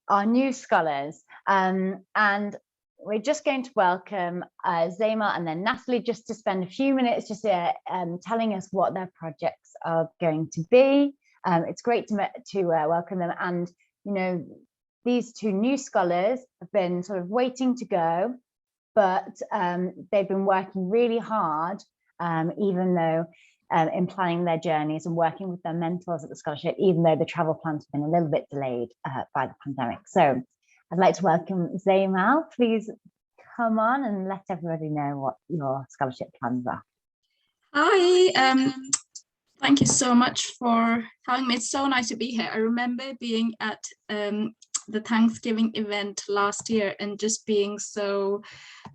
our new scholars. And we're just going to welcome Zaimal and then Natalie just to spend a few minutes just telling us what their projects are going to be. It's great to welcome them. And, you know, these two new scholars have been sort of waiting to go, but they've been working really hard, even though in planning their journeys and working with their mentors at the scholarship, even though the travel plans have been a little bit delayed by the pandemic. So I'd like to welcome Zaimal. Please come on and let everybody know what your scholarship plans are. Hi, thank you so much for having me. It's so nice to be here. I remember being at the Thanksgiving event last year and just being so,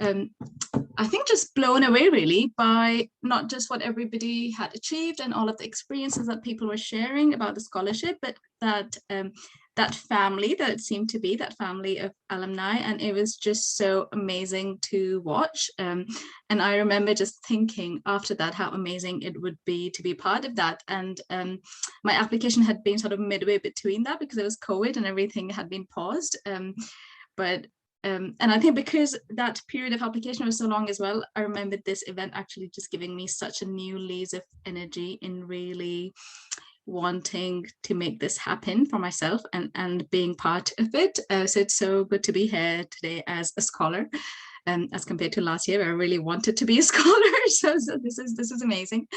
I think just blown away really by not just what everybody had achieved and all of the experiences that people were sharing about the scholarship, but that that family that it seemed to be, that family of alumni, and it was just so amazing to watch. And I remember just thinking after that how amazing it would be to be part of that. And my application had been sort of midway between that because it was COVID and everything had been paused. And I think because that period of application was so long as well, I remembered this event actually just giving me such a new lease of energy in really wanting to make this happen for myself and being part of it. So it's so good to be here today as a scholar, as compared to last year where I really wanted to be a scholar. So this is amazing.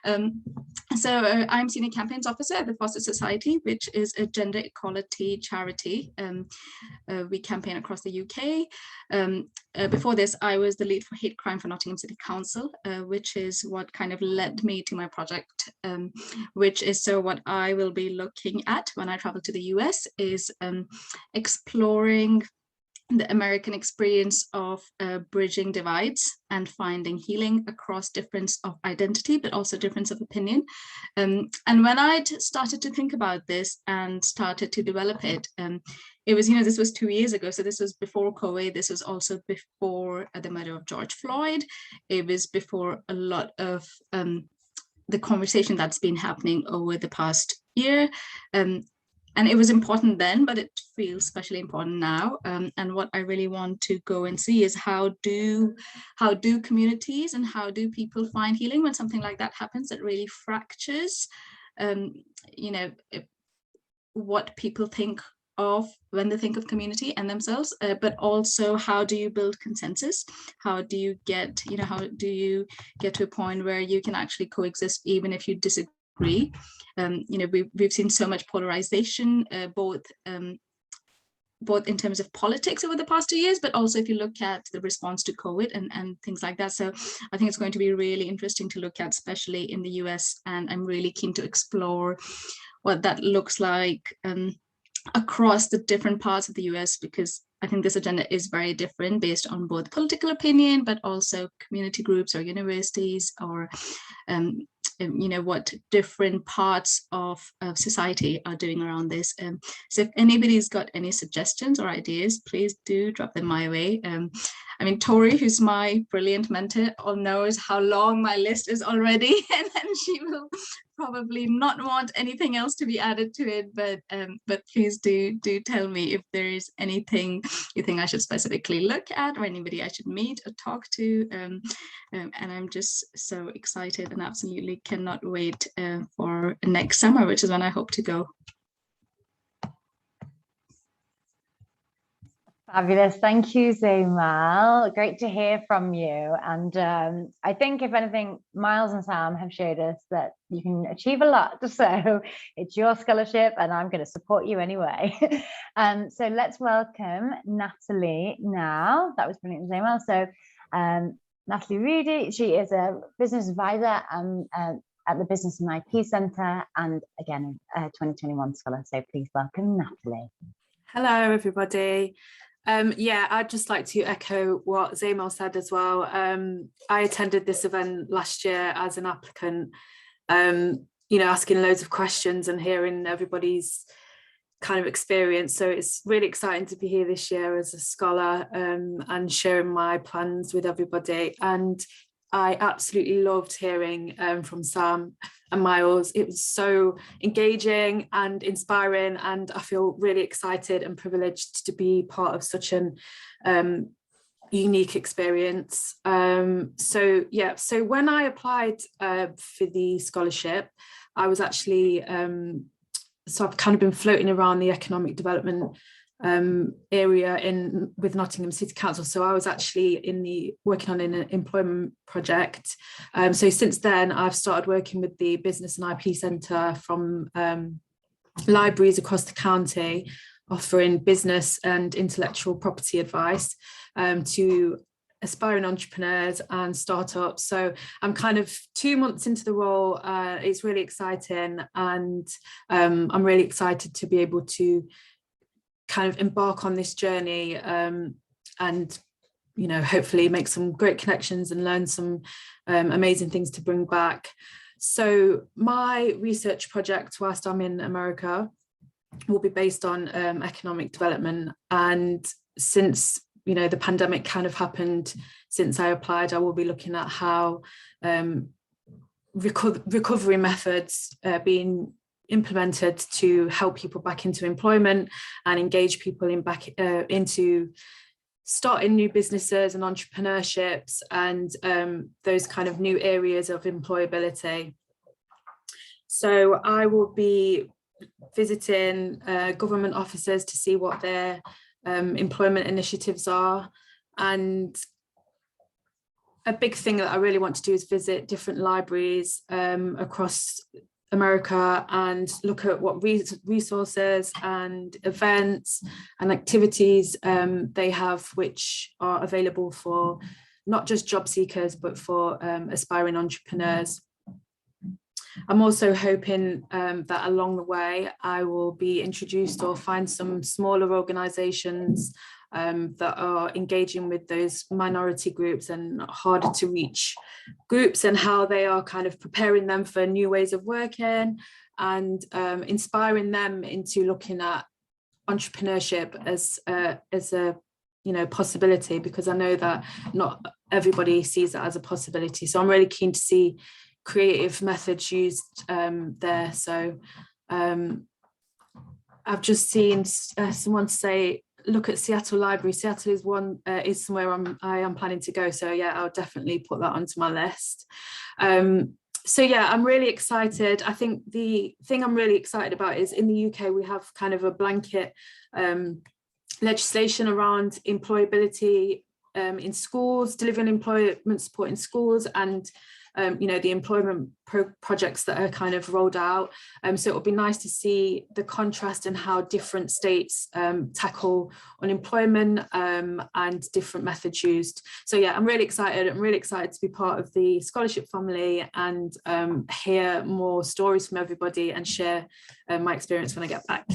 I'm Senior Campaigns Officer at the Foster Society, which is a gender equality charity. We campaign across the UK. Before this, I was the lead for hate crime for Nottingham City Council, which is what kind of led me to my project, which is so what I will be looking at when I travel to the US is exploring the American experience of bridging divides and finding healing across difference of identity, but also difference of opinion. And when I started to think about this and started to develop it, it was, this was 2 years ago. So this was before COVID. This was also before the murder of George Floyd. It was before a lot of the conversation that's been happening over the past year. And it was important then, but it feels especially important now. And what I really want to go and see is how do communities and how do people find healing when something like that happens that really fractures, what people think of when they think of community and themselves, but also how do you build consensus? How do you get to a point where you can actually coexist even if you disagree? We've seen so much polarization, both in terms of politics over the past 2 years, but also if you look at the response to COVID and things like that. So I think it's going to be really interesting to look at, especially in the US, and I'm really keen to explore what that looks like across the different parts of the US, because I think this agenda is very different based on both political opinion, but also community groups or universities or what different parts of society are doing around this. So if anybody's got any suggestions or ideas, please do drop them my way. Tori, who's my brilliant mentor, all knows how long my list is already, and then she will probably not want anything else to be added to it. But please do tell me if there is anything you think I should specifically look at or anybody I should meet or talk to. And I'm just so excited and absolutely cannot wait for next summer, which is when I hope to go. Fabulous. Thank you, Zaimal. Great to hear from you. And I think, if anything, Miles and Sam have showed us that you can achieve a lot. So it's your scholarship and I'm going to support you anyway. So let's welcome Natalie now. That was brilliant, Zaimal. So Natalie Rudyj, she is a business advisor at the Business and IP Centre, and again, a 2021 scholar. So please welcome Natalie. Hello, everybody. I'd just like to echo what Zaimal said as well. I attended this event last year as an applicant, asking loads of questions and hearing everybody's kind of experience. So it's really exciting to be here this year as a scholar and sharing my plans with everybody. And I absolutely loved hearing from Sam and Miles. It was so engaging and inspiring, and I feel really excited and privileged to be part of such an unique experience. So when I applied for the scholarship, I was actually, so I've kind of been floating around the economic development area with Nottingham City Council. So I was actually working on an employment project. So since then, I've started working with the Business and IP Centre from libraries across the county, offering business and intellectual property advice to aspiring entrepreneurs and startups. So I'm kind of 2 months into the role. It's really exciting, and I'm really excited to be able to kind of embark on this journey and, you know, hopefully make some great connections and learn some amazing things to bring back. So my research project whilst I'm in America will be based on economic development. And since, you know, the pandemic kind of happened since I applied, I will be looking at how recovery methods being implemented to help people back into employment and engage people into starting new businesses and entrepreneurships and those kind of new areas of employability. So I will be visiting government offices to see what their employment initiatives are. And a big thing that I really want to do is visit different libraries across America and look at what resources and events and activities they have, which are available for not just job seekers, but for aspiring entrepreneurs. I'm also hoping that along the way, I will be introduced or find some smaller organisations that are engaging with those minority groups and harder to reach groups, and how they are kind of preparing them for new ways of working and inspiring them into looking at entrepreneurship as a you know, possibility, because I know that not everybody sees that as a possibility. So I'm really keen to see creative methods used there. So I've just seen someone say, look at Seattle Library. Seattle is somewhere I am planning to go. So yeah, I'll definitely put that onto my list. So yeah, I'm really excited. I think the thing I'm really excited about is in the UK, we have kind of a blanket legislation around employability in schools, delivering employment support in schools, and you know, the employment projects that are kind of rolled out. So it'll be nice to see the contrast in how different states tackle unemployment and different methods used. So yeah, I'm really excited. I'm really excited to be part of the scholarship family and hear more stories from everybody and share my experience when I get back.